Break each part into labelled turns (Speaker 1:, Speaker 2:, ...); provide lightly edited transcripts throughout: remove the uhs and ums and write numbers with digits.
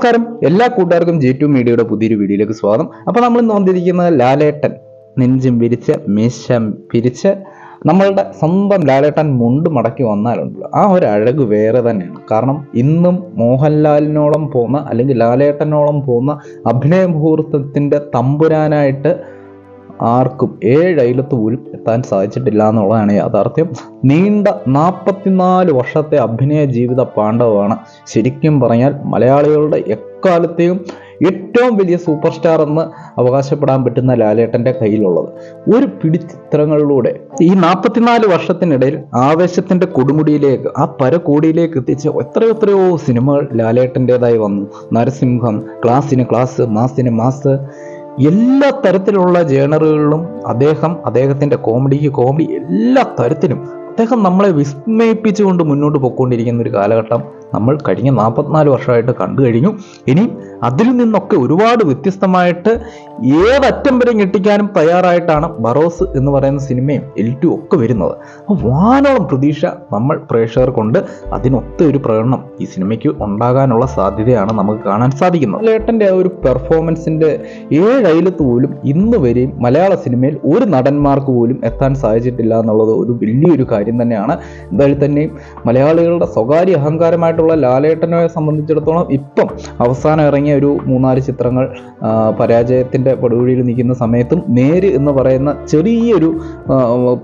Speaker 1: നമസ്കാരം, എല്ലാ കൂട്ടുകാർക്കും G2 മീഡിയയുടെ പുതിയൊരു വീഡിയോയിലേക്ക് സ്വാഗതം. അപ്പോൾ നമ്മൾ ഇന്ന് വന്നിരിക്കുന്നത് ലാലേട്ടൻ നെഞ്ചും പിരിച്ച് മീശം പിരിച്ച് നമ്മളുടെ സ്വന്തം ലാലേട്ടൻ മുണ്ട് മടക്കി വന്നാലുണ്ടല്ലോ ആ ഒരു അഴക് വേറെ തന്നെയാണ്. കാരണം ഇന്നും മോഹൻലാലിനോളം പോകുന്ന അല്ലെങ്കിൽ ലാലേട്ടനോളം പോകുന്ന അഭിനയ മുഹൂർത്തത്തിൻ്റെ തമ്പുരാനായിട്ട് ആർക്കും 7 അയലത്ത് പോലും എത്താൻ സാധിച്ചിട്ടില്ല എന്നുള്ളതാണ് യാഥാർത്ഥ്യം. നീണ്ട 44 വർഷത്തെ അഭിനയ ജീവിത പാണ്ഡവമാണ് ശരിക്കും പറഞ്ഞാൽ മലയാളികളുടെ എക്കാലത്തെയും ഏറ്റവും വലിയ സൂപ്പർ സ്റ്റാർ എന്ന് അവകാശപ്പെടാൻ പറ്റുന്ന ലാലേട്ടൻ്റെ കയ്യിലുള്ളത്. ഒരു പിടി ചിത്രങ്ങളിലൂടെ ഈ 44 വർഷത്തിനിടയിൽ ആവേശത്തിൻ്റെ കൊടുമുടിയിലേക്ക് ആ പരകോടിയിലേക്ക് എത്തിച്ച് എത്രയോ സിനിമകൾ ലാലേട്ടൻ്റെതായി വന്നു. നരസിംഹം, ക്ലാസിന് ക്ലാസ്, മാസിന് മാസ്, എല്ലാ തരത്തിലുള്ള ജേണറുകളിലും അദ്ദേഹത്തിൻ്റെ കോമഡിക്ക് കോമഡി, എല്ലാ തരത്തിലും അദ്ദേഹം നമ്മളെ വിസ്മയിപ്പിച്ചുകൊണ്ട് മുന്നോട്ട് പോയിക്കൊണ്ടിരിക്കുന്ന ഒരു കാലഘട്ടം നമ്മൾ കഴിഞ്ഞ 44 വർഷമായിട്ട് കണ്ടു കഴിഞ്ഞു. ഇനി അതിൽ നിന്നൊക്കെ ഒരുപാട് വ്യത്യസ്തമായിട്ട് ഏതറ്റം വരെ ഞെട്ടിക്കാനും തയ്യാറായിട്ടാണ് ബറോസ് എന്ന് പറയുന്ന സിനിമയും L2 ഒക്കെ വരുന്നത്. അപ്പോൾ വാനോളം പ്രതീക്ഷ നമ്മൾ പ്രേക്ഷകർക്കുണ്ട്. അതിനൊത്ത ഒരു പ്രകടനം ഈ സിനിമയ്ക്ക് ഉണ്ടാകാനുള്ള സാധ്യതയാണ് നമുക്ക് കാണാൻ സാധിക്കുന്നത്. ലാലേട്ടൻ്റെ ആ ഒരു പെർഫോമൻസിൻ്റെ 7 അയലത്ത് പോലും ഇന്ന് വരെയും മലയാള സിനിമയിൽ ഒരു നടന്മാർക്ക് പോലും എത്താൻ സാധിച്ചിട്ടില്ല എന്നുള്ളത് ഒരു വലിയൊരു കാര്യം തന്നെയാണ്. എന്തായാലും തന്നെയും മലയാളികളുടെ സ്വകാര്യ അഹങ്കാരമായിട്ട് ലാലേട്ടനെ സംബന്ധിച്ചിടത്തോളം ഇപ്പം അവസാനം ഇറങ്ങിയ ഒരു 3-4 ചിത്രങ്ങൾ പരാജയത്തിൻ്റെ പടുകുഴിയിൽ നിൽക്കുന്ന സമയത്തും നേര് എന്ന് പറയുന്ന ചെറിയൊരു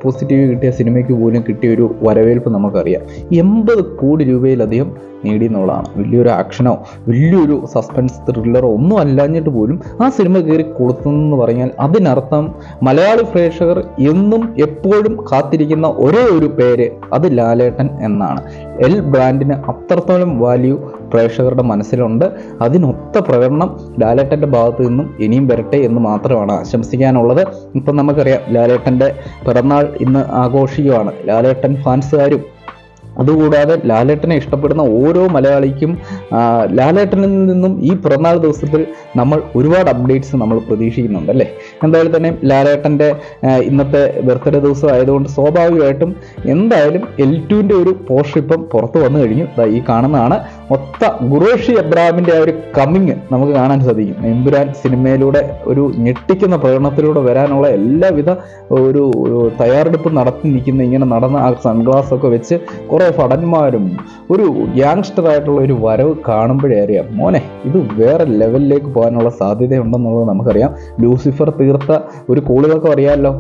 Speaker 1: പോസിറ്റീവ് കിട്ടിയ സിനിമയ്ക്ക് പോലും കിട്ടിയൊരു വരവേൽപ്പ് നമുക്കറിയാം. 80 കോടി രൂപയിലധികം നേടി എന്നുള്ളതാണ്. വലിയൊരു ആക്ഷനോ വലിയൊരു സസ്പെൻസ് ത്രില്ലറോ ഒന്നും അല്ലാഞ്ഞിട്ട് പോലും ആ സിനിമ കയറി കൊടുത്തെന്ന് പറഞ്ഞാൽ അതിനർത്ഥം മലയാളി പ്രേക്ഷകർ എന്നും എപ്പോഴും കാത്തിരിക്കുന്ന ഒരേ ഒരു പേര് അത് ലാലേട്ടൻ എന്നാണ്. എൽ ബ്രാൻഡിന് അത്രത്തോളം വാല്യൂ പ്രേക്ഷകരുടെ മനസ്സിലുണ്ട്. അതിനൊത്ത പ്രകടനം ലാലേട്ടൻ്റെ ഭാഗത്തു നിന്നും ഇനിയും വരട്ടെ എന്ന് മാത്രമാണ് ആശംസിക്കാനുള്ളത്. ഇപ്പം നമുക്കറിയാം ലാലേട്ടൻ്റെ പിറന്നാൾ ഇന്ന് ആഘോഷിക്കുകയാണ്. ലാലേട്ടൻ ഫാൻസുകാരും അതുകൂടാതെ ലാലേട്ടനെ ഇഷ്ടപ്പെടുന്ന ഓരോ മലയാളിക്കും ലാലേട്ടനിൽ നിന്നും ഈ പിറന്നാൾ ദിവസത്തിൽ നമ്മൾ ഒരുപാട് അപ്ഡേറ്റ്സ് നമ്മൾ പ്രതീക്ഷിക്കുന്നുണ്ട് അല്ലേ. എന്തായാലും തന്നെ ലാലേട്ടൻ്റെ ഇന്നത്തെ ബർത്ത്ഡേ ദിവസം ആയതുകൊണ്ട് സ്വാഭാവികമായിട്ടും എന്തായാലും L2ൻ്റെ ഒരു പോസ്റ്റർ ഇപ്പം പുറത്ത് വന്നു കഴിഞ്ഞു. ഈ കാണുന്നതാണ്. ഒത്ത ഖുറേഷി അബ്രാമിൻ്റെ ആ ഒരു കമ്മിങ് നമുക്ക് കാണാൻ സാധിക്കും. എമ്പുരാൻ സിനിമയിലൂടെ ഒരു ഞെട്ടിക്കുന്ന പ്രകടനത്തിലൂടെ വരാനുള്ള എല്ലാവിധ ഒരു തയ്യാറെടുപ്പ് നടത്തി നിൽക്കുന്ന ഇങ്ങനെ നടന്ന ആ സൺഗ്ലാസ് ഒക്കെ വെച്ച് കുറേ ഭടന്മാരും ഒരു ഗ്യാങ്സ്റ്റർ ആയിട്ടുള്ള ഒരു വരവ് കാണുമ്പോഴേ അറിയാം മോനെ ഇത് വേറെ ലെവലിലേക്ക് പോകാനുള്ള സാധ്യതയുണ്ടെന്നുള്ളത് നമുക്കറിയാം. ലൂസിഫർ തീർത്ത ഒരു കോളുകൾക്കും അറിയാമല്ലോ.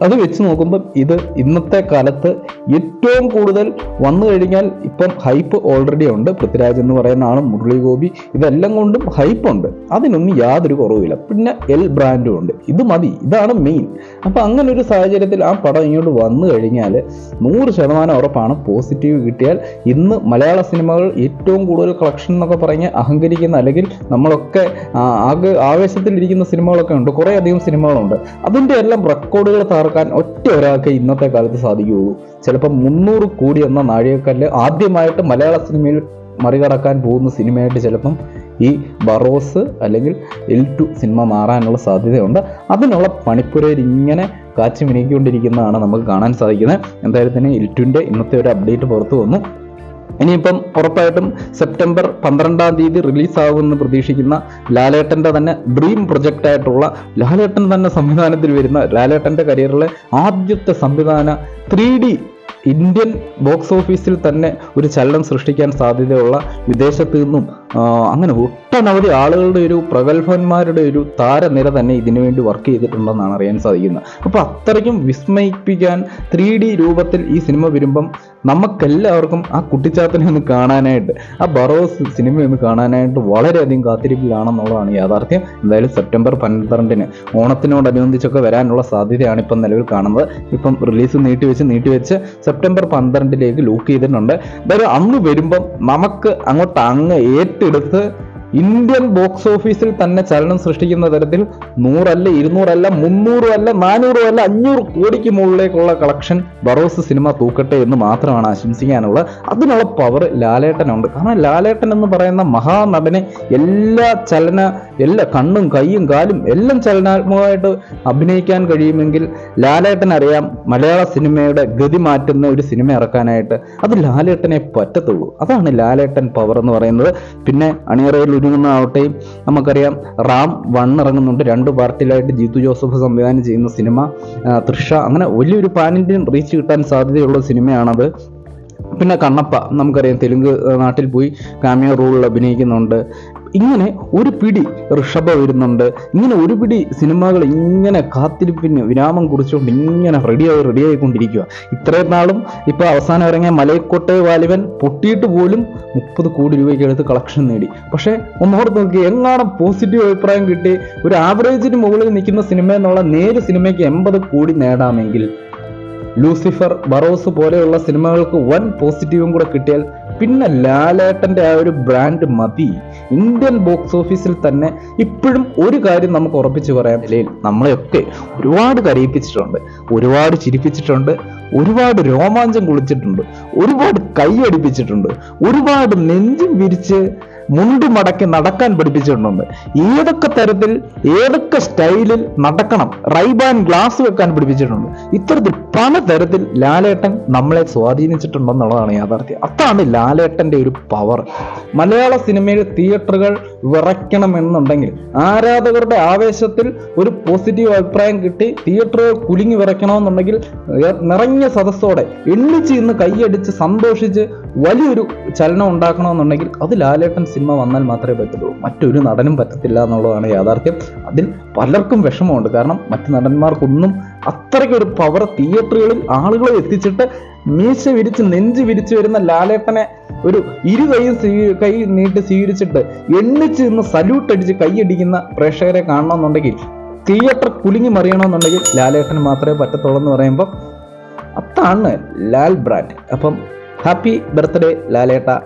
Speaker 1: അത് വെച്ച് നോക്കുമ്പം ഇത് ഇന്നത്തെ കാലത്ത് ഏറ്റവും കൂടുതൽ വന്നു കഴിഞ്ഞാൽ ഇപ്പം ഹൈപ്പ് ഓൾറെഡി ഉണ്ട്. പൃഥ്വിരാജ് എന്ന് പറയുന്ന ആളും മുരളി ഗോപി ഇതെല്ലാം കൊണ്ടും ഹൈപ്പുണ്ട്. അതിനൊന്നും യാതൊരു കുറവില്ല. പിന്നെ എൽ ബ്രാൻഡും ഉണ്ട്. ഇത് മതി, ഇതാണ് മെയിൻ. അപ്പം അങ്ങനെ ഒരു സാഹചര്യത്തിൽ ആ പടം ഇങ്ങോട്ട് വന്നു കഴിഞ്ഞാൽ 100% ഉറപ്പാണ് പോസിറ്റീവ് കിട്ടിയാൽ ഇന്ന് മലയാള സിനിമകൾ ഏറ്റവും കൂടുതൽ കളക്ഷൻ എന്നൊക്കെ പറഞ്ഞ് അഹങ്കരിക്കുന്ന അല്ലെങ്കിൽ നമ്മളൊക്കെ ആവേശത്തിലിരിക്കുന്ന സിനിമകളൊക്കെ ഉണ്ട്. കുറേ അധികം സിനിമകളുണ്ട്. അതിൻ്റെ എല്ലാം റെക്കോർഡുകൾ തകർക്കാൻ ഒറ്റ ഒരാൾക്ക് ഇന്നത്തെ കാലത്ത് സാധിക്കുകയുള്ളൂ. ചിലപ്പോൾ 300 കോടി എന്ന നാഴികക്കല്ല് ആദ്യമായിട്ട് മലയാള സിനിമയിൽ മറികടക്കാൻ പോകുന്ന സിനിമയായിട്ട് ചിലപ്പം ഈ ബറോസ് അല്ലെങ്കിൽ L2 സിനിമ മാറാനുള്ള സാധ്യതയുണ്ട്. അതിനുള്ള പണിപ്പുരയിൽ ഇങ്ങനെ കാച്ചി മിനുക്കിക്കൊണ്ടിരിക്കുന്നതാണ് നമുക്ക് കാണാൻ സാധിക്കുന്നത്. എന്തായാലും തന്നെ L2ൻ്റെ ഇന്നത്തെ ഒരു അപ്ഡേറ്റ് പുറത്തു വന്നു. ഇനിയിപ്പം ഉറപ്പായിട്ടും സെപ്റ്റംബർ 12-ാം തീയതി റിലീസാകുമെന്ന് പ്രതീക്ഷിക്കുന്ന ലാലേട്ടൻ്റെ തന്നെ ഡ്രീം പ്രൊജക്റ്റായിട്ടുള്ള ലാലേട്ടൻ തന്നെ സംവിധാനത്തിൽ വരുന്ന ലാലേട്ടൻ്റെ കരിയറിലെ ആദ്യത്തെ സംവിധാന 3D ഇന്ത്യൻ ബോക്സ് ഓഫീസിൽ തന്നെ ഒരു ചലനം സൃഷ്ടിക്കാൻ സാധ്യതയുള്ള വിദേശത്ത് നിന്നും അങ്ങനെ ഒട്ടനവധി ആളുകളുടെ ഒരു പ്രഗത്ഭന്മാരുടെ ഒരു താരനിര തന്നെ ഇതിനു വേണ്ടി വർക്ക് ചെയ്തിട്ടുണ്ടെന്നാണ് അറിയാൻ സാധിക്കുന്നത്. അപ്പോൾ അത്രയ്ക്കും വിസ്മയിപ്പിക്കാൻ 3D രൂപത്തിൽ ഈ സിനിമ വരുമ്പം നമുക്കെല്ലാവർക്കും ആ കുട്ടിച്ചാത്തനെ ഒന്ന് കാണാനായിട്ട്, ആ ബറോസ് സിനിമയൊന്ന് കാണാനായിട്ട് വളരെയധികം കാത്തിരിപ്പിലാണെന്നുള്ളതാണ് യാഥാർത്ഥ്യം. എന്തായാലും സെപ്റ്റംബർ 12-ന് ഓണത്തിനോടനുബന്ധിച്ചൊക്കെ വരാനുള്ള സാധ്യതയാണ് ഇപ്പം നിലവിൽ കാണുന്നത്. ഇപ്പം റിലീസ് നീട്ടിവെച്ച് സെപ്റ്റംബർ 12-ലേക്ക് ലോക്ക് ചെയ്തിട്ടുണ്ട്. എന്തായാലും അന്ന് വരുമ്പം നമുക്ക് അങ്ങോട്ട് ഏറ്റെടുത്ത് ഇന്ത്യൻ ബോക്സ് ഓഫീസിൽ തന്നെ ചലനം സൃഷ്ടിക്കുന്ന തരത്തിൽ 100 അല്ല 200 അല്ല 300 അല്ല 400 അല്ല 500 കോടിക്ക് മുകളിലേക്കുള്ള കളക്ഷൻ ബറോസ് സിനിമ തൂക്കട്ടെ എന്ന് മാത്രമാണ് ആശംസിക്കാനുള്ളത്. അതിനുള്ള പവർ ലാലേട്ടനുണ്ട്. കാരണം ലാലേട്ടൻ എന്ന് പറയുന്ന മഹാനടനെ എല്ലാ കണ്ണും കൈയും കാലും എല്ലാം ചലനാത്മകമായിട്ട് അഭിനയിക്കാൻ കഴിയുമെങ്കിൽ ലാലേട്ടൻ അറിയാം മലയാള സിനിമയുടെ ഗതി മാറ്റുന്ന ഒരു സിനിമ ഇറക്കാനായിട്ട് അത് ലാലേട്ടനെ പറ്റത്തുള്ളൂ. അതാണ് ലാലേട്ടൻ പവർ എന്ന് പറയുന്നത്. പിന്നെ അണിയറയിൽ ഒരുങ്ങുന്നതാവട്ടെ, നമുക്കറിയാം റാം 1 ഇറങ്ങുന്നുണ്ട്. 2 പാർട്ടിലായിട്ട് ജീത്തു ജോസഫ് സംവിധാനം ചെയ്യുന്ന സിനിമ, തൃഷ, അങ്ങനെ വലിയൊരു പാൻ ഇന്ത്യൻ റീച്ച് കിട്ടാൻ സാധ്യതയുള്ള സിനിമയാണത്. പിന്നെ കണ്ണപ്പ നമുക്കറിയാം തെലുങ്ക് നാട്ടിൽ പോയി കാമിയോ റോളിൽ അഭിനയിക്കുന്നുണ്ട്. ഇങ്ങനെ ഒരു പിടി ഋഷഭ വരുന്നുണ്ട്. ഇങ്ങനെ ഒരു പിടി സിനിമകൾ ഇങ്ങനെ കാത്തിരിപ്പിന് വിരാമം കുറിച്ചുകൊണ്ട് ഇങ്ങനെ റെഡിയായിക്കൊണ്ടിരിക്കുക. ഇത്രയും നാളും ഇപ്പൊ അവസാനം ഇറങ്ങിയ മലയക്കോട്ടെ വാലിബൻ പൊട്ടിയിട്ട് പോലും 30 കോടി രൂപയ്ക്ക് അടുത്ത് കളക്ഷൻ നേടി. പക്ഷെ ഒന്നോർത്ത് നോക്കി, എങ്ങാനും പോസിറ്റീവ് അഭിപ്രായം കിട്ടി ഒരു ആവറേജിന് മുകളിൽ നിൽക്കുന്ന സിനിമ എന്നുള്ള നേര് സിനിമയ്ക്ക് 80 കോടി നേടാമെങ്കിൽ ലൂസിഫർ, ബറോസ് പോലെയുള്ള സിനിമകൾക്ക് വൻ പോസിറ്റീവും കൂടെ കിട്ടിയാൽ പിന്നെ ലാലേട്ടന്റെ ആ ഒരു ബ്രാൻഡ് മതി. ഇന്ത്യൻ ബോക്സ് ഓഫീസിൽ തന്നെ ഇപ്പോഴും ഒരു കാര്യം നമുക്ക് ഉറപ്പിച്ച് പറയാം, നിലയിൽ നമ്മളെയൊക്കെ ഒരുപാട് കരയിപ്പിച്ചിട്ടുണ്ട്, ഒരുപാട് ചിരിപ്പിച്ചിട്ടുണ്ട്, ഒരുപാട് രോമാഞ്ചം കുളിച്ചിട്ടുണ്ട്, ഒരുപാട് കൈയടിപ്പിച്ചിട്ടുണ്ട്, ഒരുപാട് നെഞ്ചും വിരിച്ച് മുണ്ട് മടക്കി നടക്കാൻ പഠിപ്പിച്ചിട്ടുണ്ട്. ഏതൊക്കെ തരത്തിൽ ഏതൊക്കെ സ്റ്റൈലിൽ നടക്കണം, റൈബാൻ ഗ്ലാസ് വെക്കാൻ പഠിപ്പിച്ചിട്ടുണ്ട്. ഇത്തരത്തിൽ പലതരത്തിൽ ലാലേട്ടൻ നമ്മളെ സ്വാധീനിച്ചിട്ടുണ്ടെന്നുള്ളതാണ് യാഥാർത്ഥ്യം. അതാണ് ലാലേട്ടന്റെ ഒരു പവർ. മലയാള സിനിമയിൽ തിയേറ്ററുകൾ വിറയ്ക്കണമെന്നുണ്ടെങ്കിൽ, ആരാധകരുടെ ആവേശത്തിൽ ഒരു പോസിറ്റീവ് അഭിപ്രായം കിട്ടി തിയേറ്ററുകൾ കുലുങ്ങി വിറയ്ക്കണമെന്നുണ്ടെങ്കിൽ, നിറഞ്ഞ സദസ്സോടെ എണ്ണിച്ച് ഇന്ന് കൈയടിച്ച് സന്തോഷിച്ച് വലിയൊരു ചലനം ഉണ്ടാക്കണമെന്നുണ്ടെങ്കിൽ അത് ലാലേട്ടൻ സിനിമ വന്നാൽ മാത്രമേ പറ്റുള്ളൂ. മറ്റൊരു നടനും പറ്റത്തില്ല എന്നുള്ളതാണ് യാഥാർത്ഥ്യം. അതിൽ പലർക്കും വിഷമമുണ്ട്. കാരണം മറ്റു നടന്മാർക്കൊന്നും അത്രയ്ക്കൊരു പവർ തിയേറ്ററുകളിൽ ആളുകളെ എത്തിച്ചിട്ട് മീശ വിരിച്ച് നെഞ്ച് വിരിച്ചു വരുന്ന ലാലേട്ടനെ ഒരു കൈ നീട്ടി സ്വീകരിച്ചിട്ട് എണ്ണിച്ച് നിന്ന് സല്യൂട്ട് അടിച്ച് കൈയടിക്കുന്ന പ്രേക്ഷകരെ കാണണമെന്നുണ്ടെങ്കിൽ, തിയേറ്റർ കുലുങ്ങി മറിയണമെന്നുണ്ടെങ്കിൽ ലാലേട്ടന് മാത്രമേ പറ്റത്തുള്ളൂ എന്ന് പറയുമ്പോൾ അതാണ് ലാൽ ബ്രാൻഡ്. അപ്പം ഹാപ്പി ബർത്ത്ഡേ ലാലേട്ട.